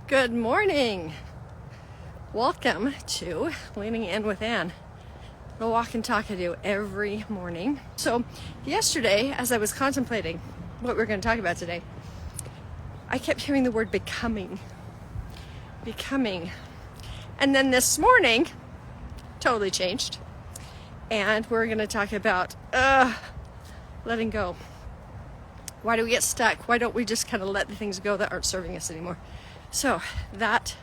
Good morning. Welcome to Leaning In with Ann. A walk and talk I do every morning. So yesterday, as I was contemplating what we're going to talk about today, I kept hearing the word becoming. And then this morning, totally changed. And we're going to talk about letting go. Why do we get stuck? Why don't we just kind of let the things go that aren't serving us anymore? So that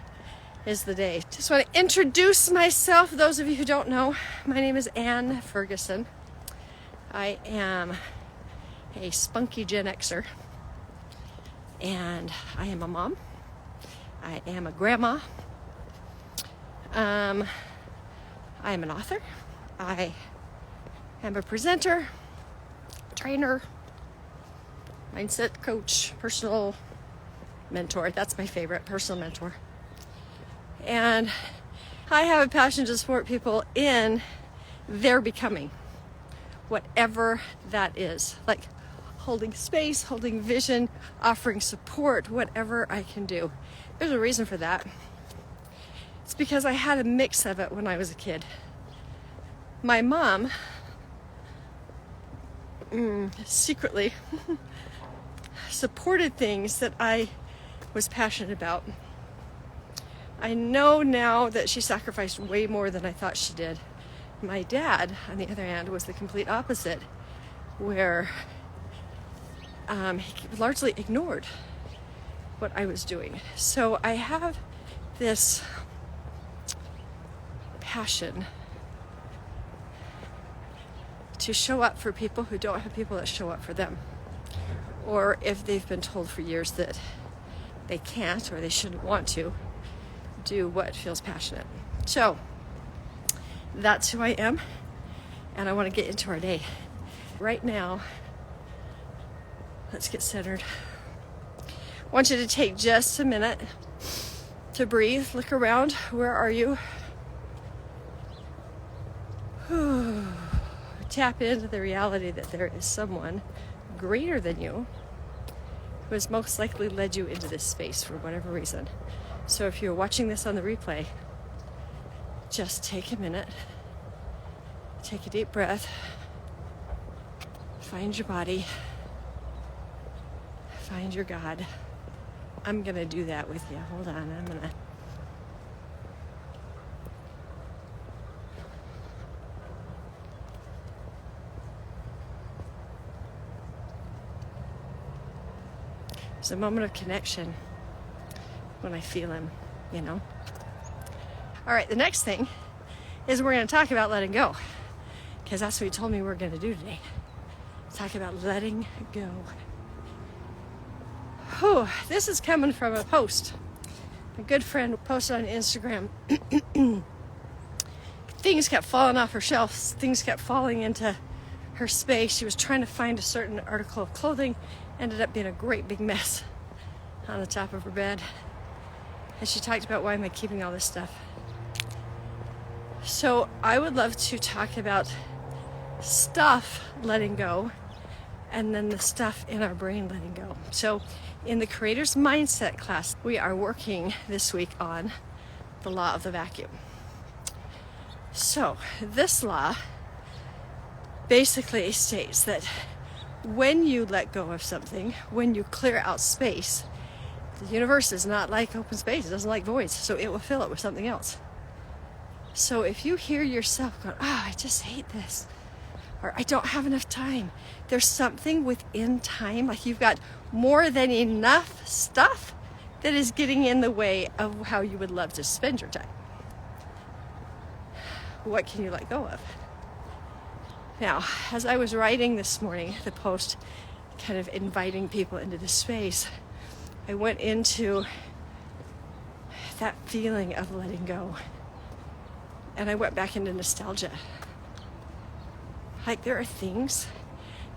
is the day. Just want to introduce myself. Those of you who don't know, my name is Ann Ferguson. I am a spunky Gen Xer. And I am a mom. I am a grandma. I am an author. I am a presenter, trainer, mindset coach, personal mentor. That's my favorite, personal mentor. And I have a passion to support people in their becoming, whatever that is. Like holding space, holding vision, offering support, whatever I can do. There's a reason for that. It's because I had a mix of it when I was a kid. My mom secretly supported things that I was passionate about. I know now that she sacrificed way more than I thought she did. My dad, on the other hand, was the complete opposite, where he largely ignored what I was doing. So I have this passion to show up for people who don't have people that show up for them. Or if they've been told for years that they can't or they shouldn't want to do what feels passionate. So that's who I am, and I want to get into our day. Right now, let's get centered. I want you to take just a minute to breathe, look around. Where are you? Tap into the reality that there is someone greater than you who has most likely led you into this space for whatever reason. So if you're watching this on the replay, just take a minute, take a deep breath, find your body, find your God. I'm going to do that with you. Hold on, I'm going to... It's a moment of connection when I feel him, you know. All right, the next thing is we're going to talk about letting go, because that's what he told me we're going to do today. Talk about letting go. Whew, this is coming from a post. A good friend posted on Instagram. Things kept falling off her shelves. Things kept falling into her space. She was trying to find a certain article of clothing. Ended up being a great big mess on the top of her bed. And she talked about, why am I keeping all this stuff? So I would love to talk about stuff letting go, and then the stuff in our brain letting go. So in the Creator's Mindset class, we are working this week on the law of the vacuum. So this law basically states that when you let go of something, when you clear out space, the universe is not like open space. It doesn't like voids, so it will fill it with something else. So if you hear yourself going, I just hate this, or I don't have enough time, there's something within time, like you've got more than enough stuff that is getting in the way of how you would love to spend your time. What can you let go of? Now, as I was writing this morning, the post kind of inviting people into this space, I went into that feeling of letting go. And I went back into nostalgia. Like, there are things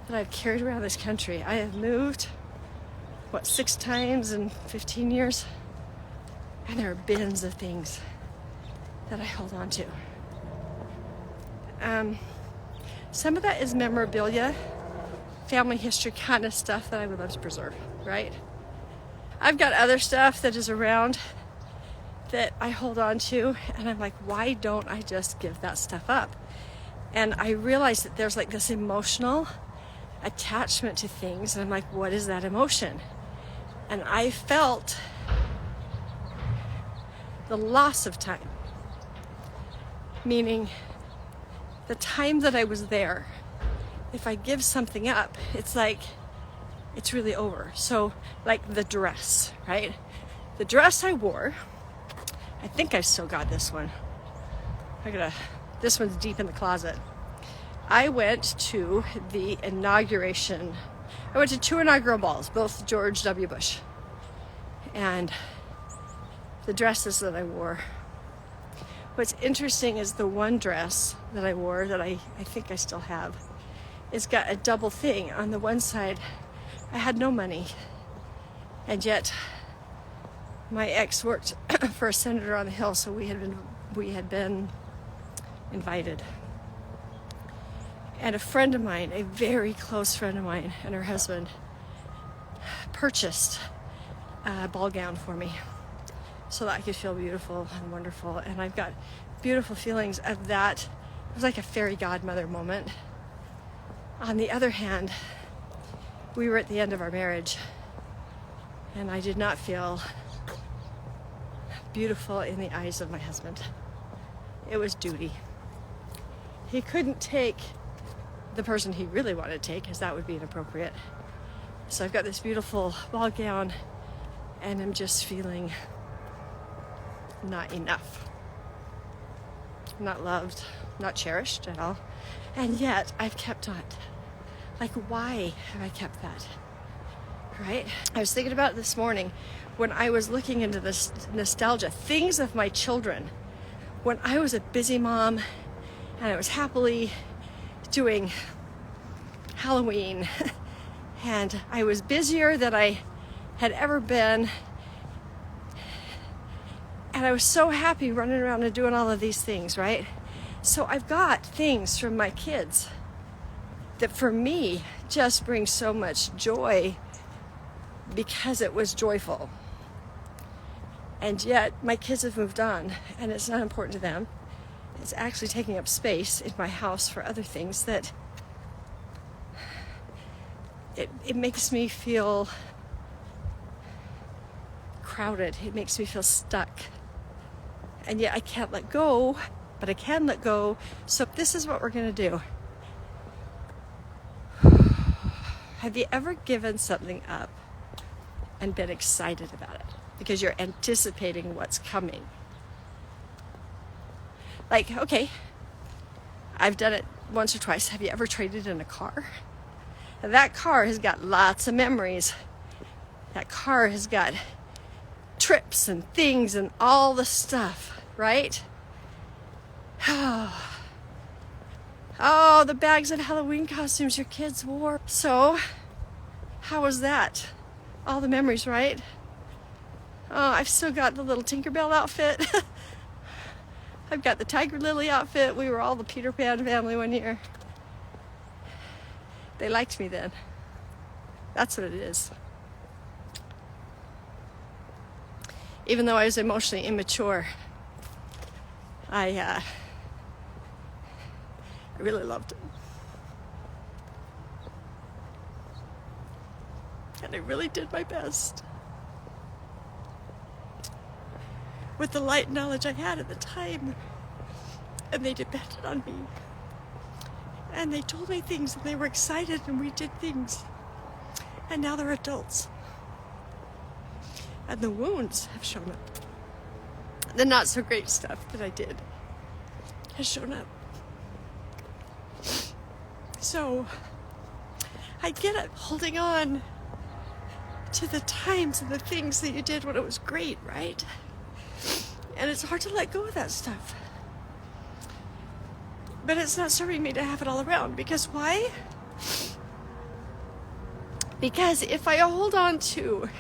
that I've carried around this country. I have moved, 6 times in 15 years? And there are bins of things that I hold on to. Some of that is memorabilia, family history kind of stuff that I would love to preserve, right? I've got other stuff that is around that I hold on to, and I'm like, why don't I just give that stuff up? And I realize that there's like this emotional attachment to things, and I'm like, what is that emotion? And I felt the loss of time, meaning the time that I was there. If I give something up, it's like it's really over. So like the dress, right? The dress I wore, I think I still got this one. This one's deep in the closet. I went to the inauguration. I went to 2 inaugural balls, both George W. Bush. And the dresses that I wore. What's interesting is the one dress that I wore that I think I still have. It's got a double thing. On the one side, I had no money. And yet, my ex worked for a senator on the Hill, so we had been invited. And a friend of mine, a very close friend of mine, and her husband purchased a ball gown for me so that I could feel beautiful and wonderful. And I've got beautiful feelings of that. It was like a fairy godmother moment. On the other hand, we were at the end of our marriage, and I did not feel beautiful in the eyes of my husband. It was duty. He couldn't take the person he really wanted to take, because that would be inappropriate. So I've got this beautiful ball gown, and I'm just feeling not enough, not loved, not cherished at all. And yet I've kept on. Like, why have I kept that? Right? I was thinking about it this morning when I was looking into this nostalgia, things of my children. When I was a busy mom and I was happily doing Halloween and I was busier than I had ever been, and I was so happy running around and doing all of these things, right? So I've got things from my kids that for me just bring so much joy because it was joyful. And yet my kids have moved on, and it's not important to them. It's actually taking up space in my house for other things that it makes me feel crowded. It makes me feel stuck. And yet I can't let go, but I can let go. So this is what we're going to do. Have you ever given something up and been excited about it because you're anticipating what's coming? Like, okay, I've done it once or twice. Have you ever traded in a car? And that car has got lots of memories. That car has got trips and things and all the stuff, right? Oh, the bags of Halloween costumes your kids wore. So, how was that? All the memories, right? Oh, I've still got the little Tinkerbell outfit. I've got the Tiger Lily outfit. We were all the Peter Pan family one year. They liked me then. That's what it is. Even though I was emotionally immature, I really loved it. And I really did my best with the light knowledge I had at the time. And they depended on me. And they told me things, and they were excited, and we did things. And now they're adults. And the wounds have shown up. The not so great stuff that I did has shown up. So I get it, holding on to the times and the things that you did when it was great, right? And it's hard to let go of that stuff. But it's not serving me to have it all around. Because why? Because if I hold on to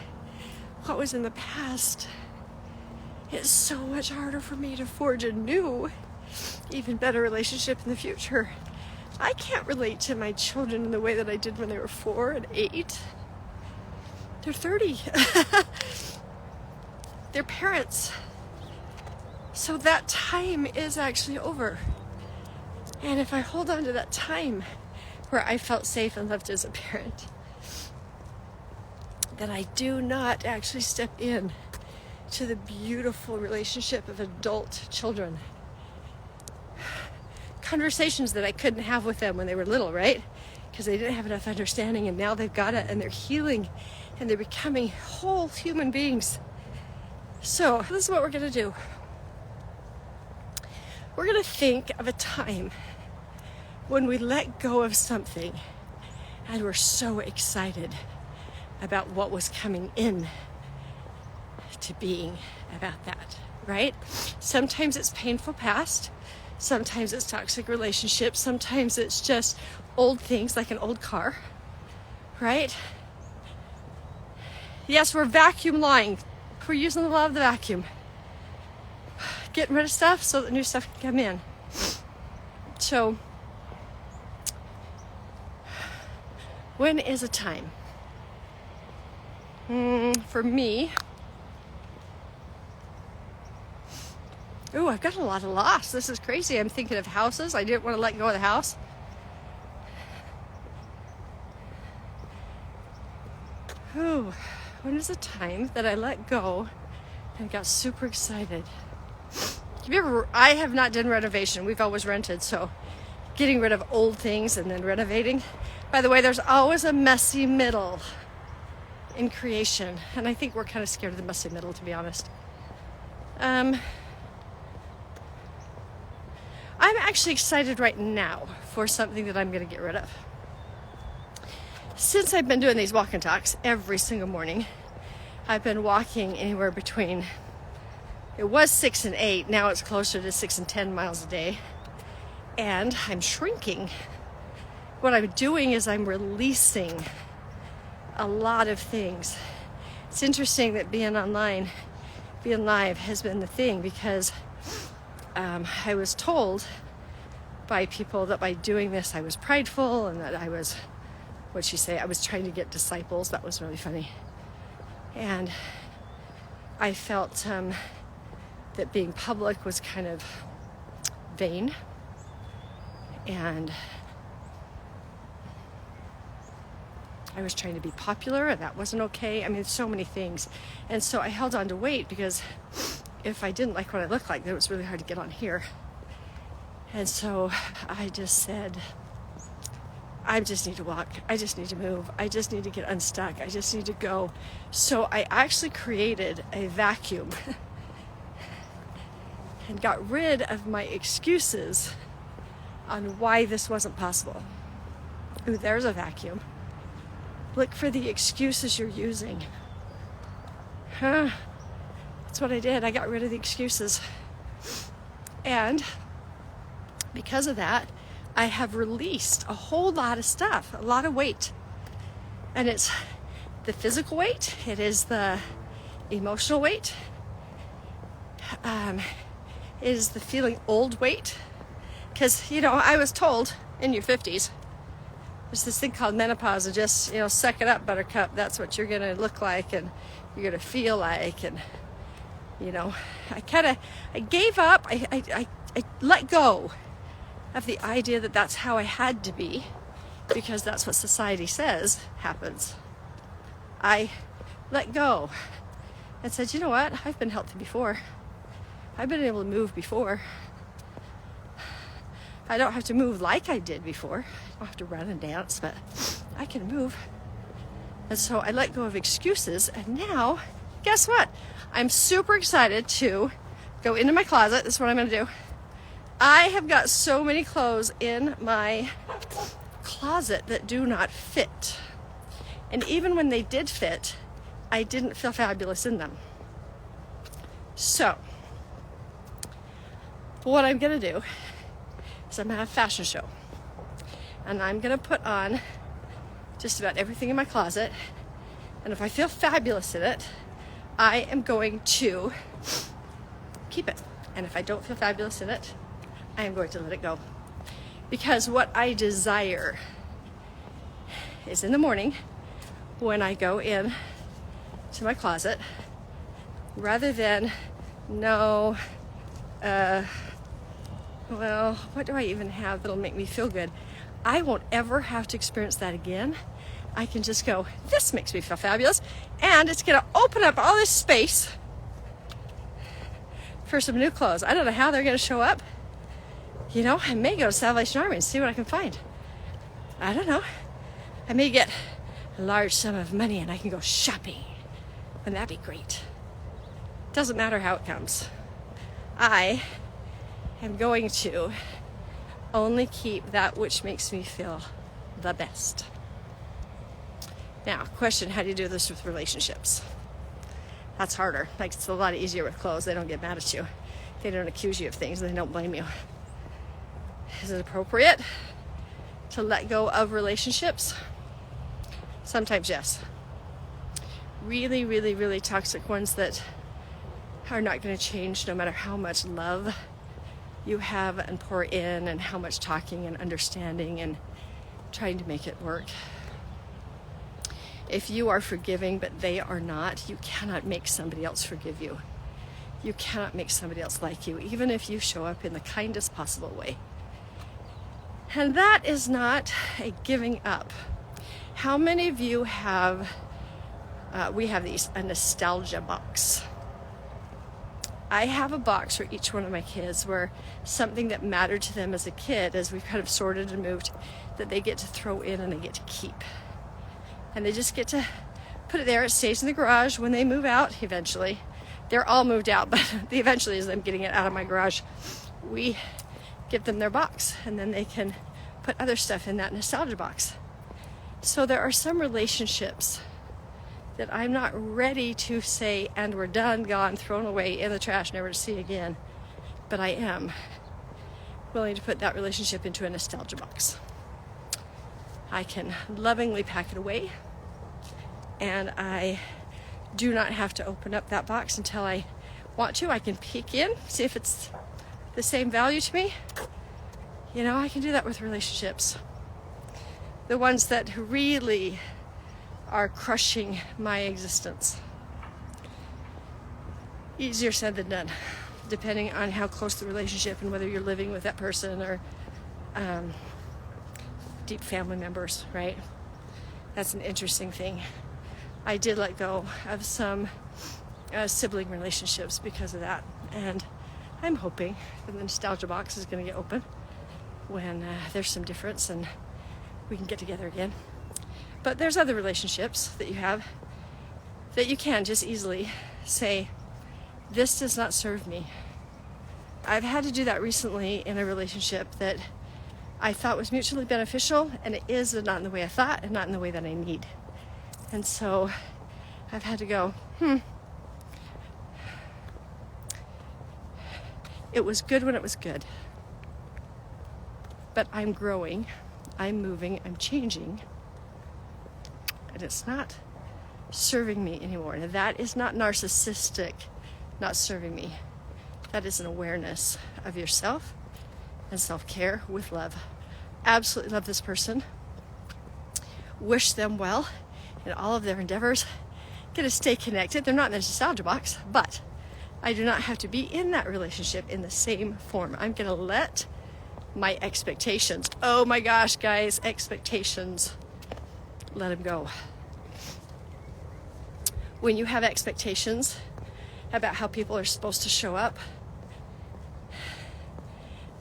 what was in the past, it's so much harder for me to forge a new, even better relationship in the future. I can't relate to my children in the way that I did when they were 4 and 8. They're 30. They're parents. So that time is actually over. And if I hold on to that time where I felt safe and loved as a parent, then I do not actually step in to the beautiful relationship of adult children. Conversations that I couldn't have with them when they were little, right? Because they didn't have enough understanding, and now they've got it, and they're healing, and they're becoming whole human beings. So this is what we're going to do. We're going to think of a time when we let go of something and we're so excited about what was coming in to being about that, right? Sometimes it's painful past, sometimes it's toxic relationships, sometimes it's just old things like an old car, right? Yes, we're vacuum lying. We're using the law of the vacuum. Getting rid of stuff so that new stuff can come in. So, when is a time? For me, I've got a lot of loss. This is crazy. I'm thinking of houses. I didn't want to let go of the house. When is the time that I let go and got super excited? I have not done renovation. We've always rented, so getting rid of old things and then renovating. By the way, there's always a messy middle in creation, and I think we're kind of scared of the messy middle, to be honest. I'm actually excited right now for something that I'm going to get rid of. Since I've been doing these walk and talks every single morning, I've been walking anywhere between, it was 6 and 8, now it's closer to 6 and 10 miles a day, and I'm shrinking. What I'm doing is I'm releasing a lot of things. It's interesting that being online, being live has been the thing, because I was told by people that by doing this I was prideful and that I was, I was trying to get disciples. That was really funny. And I felt that being public was kind of vain, and I was trying to be popular, and that wasn't okay. I mean, so many things. And so I held on to weight, because if I didn't like what I looked like, then it was really hard to get on here. And so I just said, I just need to walk. I just need to move. I just need to get unstuck. I just need to go. So I actually created a vacuum and got rid of my excuses on why this wasn't possible. Ooh, there's a vacuum. Look for the excuses you're using. That's what I did. I got rid of the excuses. And because of that, I have released a whole lot of stuff, a lot of weight. And it's the physical weight, it is the emotional weight, it is the feeling old weight. Because, I was told in your 50s, there's this thing called menopause, and just, suck it up, buttercup. That's what you're going to look like and you're going to feel like. And, I gave up, I let go of the idea that that's how I had to be, because that's what society says happens. I let go and said, you know what? I've been healthy before. I've been able to move before. I don't have to move like I did before. I don't have to run and dance, but I can move. And so I let go of excuses, and now, guess what? I'm super excited to go into my closet. This is what I'm going to do. I have got so many clothes in my closet that do not fit. And even when they did fit, I didn't feel fabulous in them. So, what I'm going to do is I'm going to have a fashion show. And I'm going to put on just about everything in my closet. And if I feel fabulous in it, I am going to keep it. And if I don't feel fabulous in it, I am going to let it go. Because what I desire is in the morning, when I go in to my closet rather than, no, well, what do I even have that'll make me feel good? I won't ever have to experience that again. I can just go, this makes me feel fabulous, and it's gonna open up all this space for some new clothes. I don't know how they're gonna show up. You know, I may go to Salvation Army and see what I can find. I don't know. I may get a large sum of money and I can go shopping. Wouldn't that be great? Doesn't matter how it comes. I am going to only keep that which makes me feel the best. Now, question, how do you do this with relationships? That's harder. Like, it's a lot easier with clothes. They don't get mad at you. They don't accuse you of things. They don't blame you. Is it appropriate to let go of relationships? Sometimes, yes. Really, really, really toxic ones that are not going to change no matter how much love you have and pour in and how much talking and understanding and trying to make it work. If you are forgiving but they are not, you cannot make somebody else forgive you. You cannot make somebody else like you, even if you show up in the kindest possible way. And that is not a giving up. How many of you have, we have a nostalgia box. I have a box for each one of my kids where something that mattered to them as a kid, as we've kind of sorted and moved, that they get to throw in and they get to keep. And they just get to put it there. It stays in the garage when they move out eventually. They're all moved out, but the eventually is them getting it out of my garage. We give them their box, and then they can put other stuff in that nostalgia box. So there are some relationships that I'm not ready to say, and we're done, gone, thrown away in the trash, never to see again. But I am willing to put that relationship into a nostalgia box. I can lovingly pack it away, and I do not have to open up that box until I want to. I can peek in, see if it's the same value to me. You know, I can do that with relationships. The ones that really are crushing my existence. Easier said than done, depending on how close the relationship and whether you're living with that person or deep family members, right? That's an interesting thing. I did let go of some sibling relationships because of that, and I'm hoping that the nostalgia box is going to get open when there's some difference and we can get together again. But there's other relationships that you have that you can just easily say, this does not serve me. I've had to do that recently in a relationship that I thought was mutually beneficial, and it is, but not in the way I thought and not in the way that I need. And so I've had to go, it was good when it was good. But I'm growing, I'm moving, I'm changing, and it's not serving me anymore. Now that is not narcissistic, not serving me. That is an awareness of yourself and self-care with love. Absolutely love this person. Wish them well in all of their endeavors. Gonna stay connected. They're not in the nostalgia box, but I do not have to be in that relationship in the same form. I'm gonna let my expectations, oh my gosh, guys, expectations, let them go. When you have expectations about how people are supposed to show up,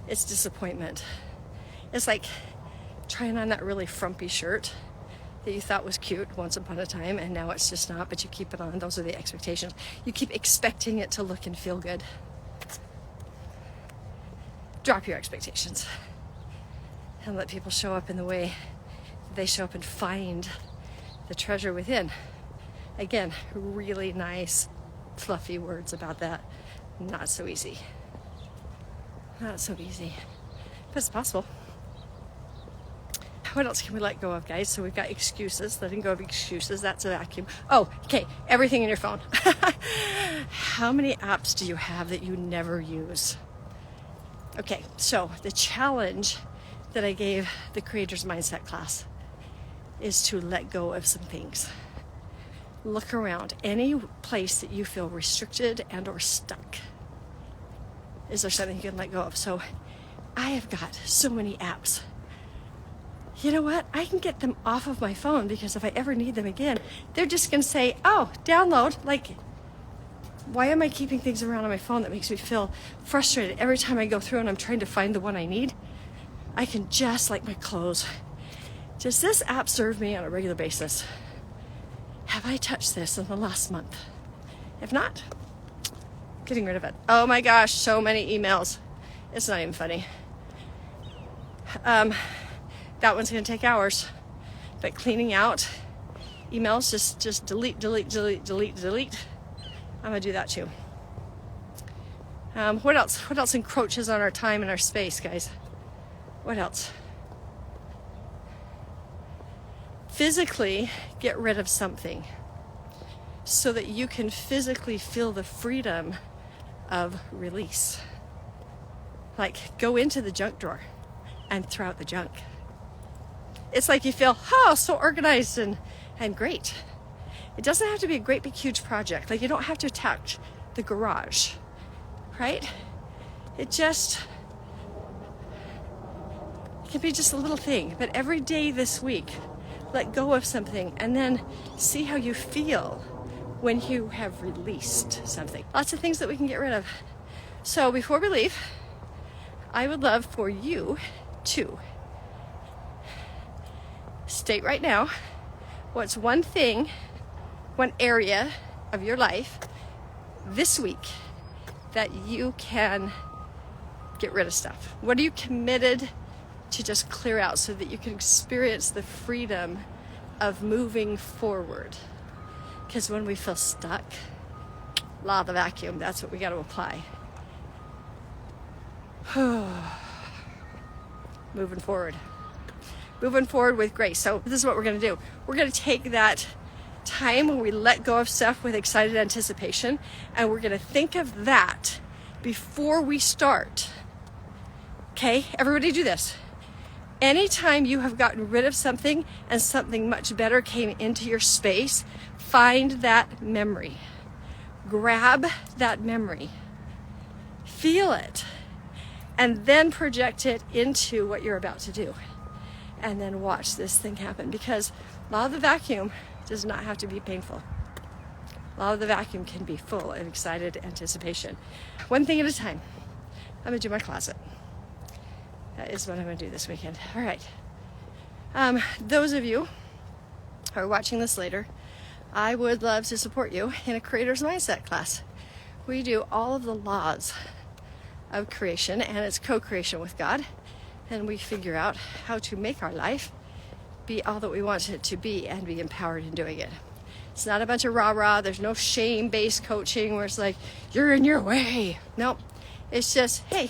it's disappointment. It's like trying on that really frumpy shirt that you thought was cute once upon a time, and now it's just not, but you keep it on. Those are the expectations. You keep expecting it to look and feel good. Drop your expectations and let people show up in the way they show up and find the treasure within. Again, really nice, fluffy words about that. Not so easy. Not so easy, but it's possible. What else can we let go of, guys? So we've got excuses, letting go of excuses. That's a vacuum. Oh, okay, everything in your phone. How many apps do you have that you never use? Okay, so the challenge that I gave the Creator's Mindset class is to let go of some things. look around. Any place that you feel restricted and or stuck, is there something you can let go of? So I have got so many apps. You know what? I can get them off of my phone, because if I ever need them again, they're just going to say, oh, download. Like, why am I keeping things around on my phone that makes me feel frustrated every time I go through and I'm trying to find the one I need? I can just, like my clothes, does this app serve me on a regular basis? Have I touched this in the last month? If not, getting rid of it. Oh my gosh, so many emails. It's not even funny. That one's going to take hours. But cleaning out emails, just delete. I'm going to do that too. What else? What else encroaches on our time and our space, guys? What else? Physically get rid of something so that you can physically feel the freedom of release. Like, go into the junk drawer and throw out the junk. It's like you feel, oh, so organized and great. It doesn't have to be a great big huge project. Like, you don't have to attach the garage, right? It can be just a little thing. But every day this week, let go of something and then see how you feel when you have released something. Lots of things that we can get rid of. So before we leave, I would love for you to state right now, what's one thing, one area of your life this week that you can get rid of stuff? What are you committed to just clear out so that you can experience the freedom of moving forward? Because when we feel stuck, law of the vacuum, that's what we got to apply. Moving forward with grace. So this is what we're going to do. We're going to take that time when we let go of stuff with excited anticipation, and we're going to think of that before we start. Okay, everybody do this. Anytime you have gotten rid of something and something much better came into your space, find that memory. Grab that memory. Feel it. And then project it into what you're about to do. And then watch this thing happen. Because law of the vacuum does not have to be painful. Law of the vacuum can be full of excited anticipation. One thing at a time. I'm going to do my closet. That is what I'm going to do this weekend. All right. Those of you who are watching this later, I would love to support you in a creator's mindset class. We do all of the laws of creation, and it's co-creation with God. And we figure out how to make our life be all that we want it to be and be empowered in doing it. It's not a bunch of rah-rah. There's no shame-based coaching where it's like, you're in your way. Nope. It's just, hey,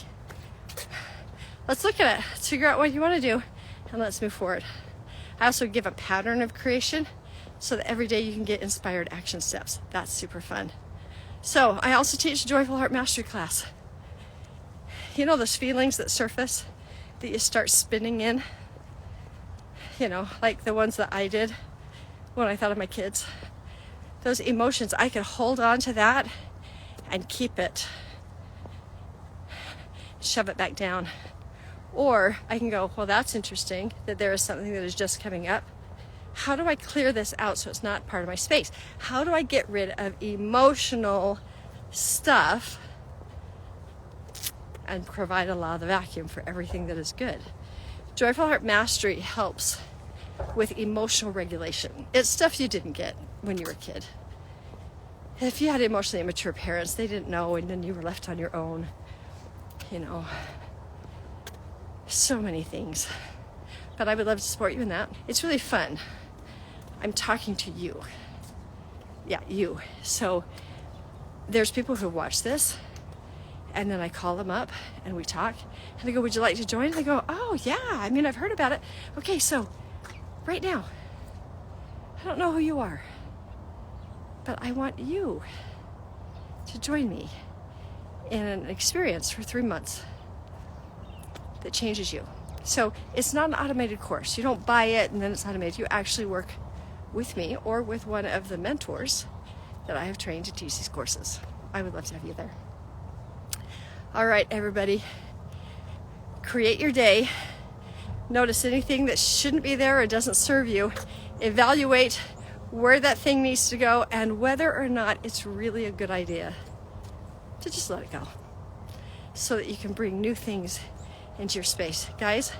let's look at it. Let's figure out what you want to do, and let's move forward. I also give a pattern of creation so that every day you can get inspired action steps. That's super fun. So I also teach a Joyful Heart Mastery class. You know those feelings that surface that you start spinning in? You know, like the ones that I did when I thought of my kids. Those emotions, I could hold on to that and keep it. Shove it back down. Or I can go, well, that's interesting that there is something that is just coming up. How do I clear this out so it's not part of my space? How do I get rid of emotional stuff and provide a law of the vacuum for everything that is good? Joyful Heart Mastery helps with emotional regulation. It's stuff you didn't get when you were a kid. If you had emotionally immature parents, they didn't know, and then you were left on your own. You know, so many things. But I would love to support you in that. It's really fun. I'm talking to you. Yeah, you. So there's people who watch this, and then I call them up and we talk, and I go, would you like to join? And they go, oh yeah, I mean, I've heard about it. Okay, so right now, I don't know who you are, but I want you to join me in an experience for 3 months that changes you. So it's not an automated course. You don't buy it and then it's automated. You actually work with me or with one of the mentors that I have trained to teach these courses. I would love to have you there. All right, everybody, create your day. Notice anything that shouldn't be there or doesn't serve you. Evaluate where that thing needs to go and whether or not it's really a good idea to just let it go so that you can bring new things into your space. Guys,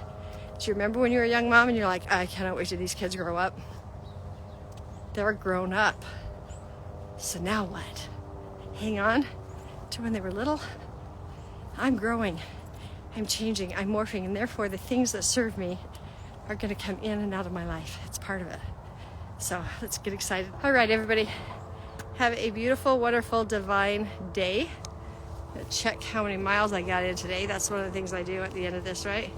do you remember when you were a young mom and you're like, I cannot wait till these kids grow up? They're grown up. So now what? Hang on to when they were little? I'm growing. I'm changing, I'm morphing, and therefore the things that serve me are going to come in and out of my life. It's part of it. So let's get excited. All right, everybody, have a beautiful, wonderful, divine day. Check how many miles I got in today. That's one of the things I do at the end of this, right?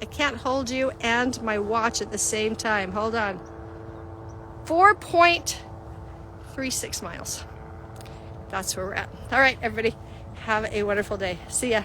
I can't hold you and my watch at the same time. Hold on. 4.36 miles. That's where we're at. All right, everybody, have a wonderful day. See ya.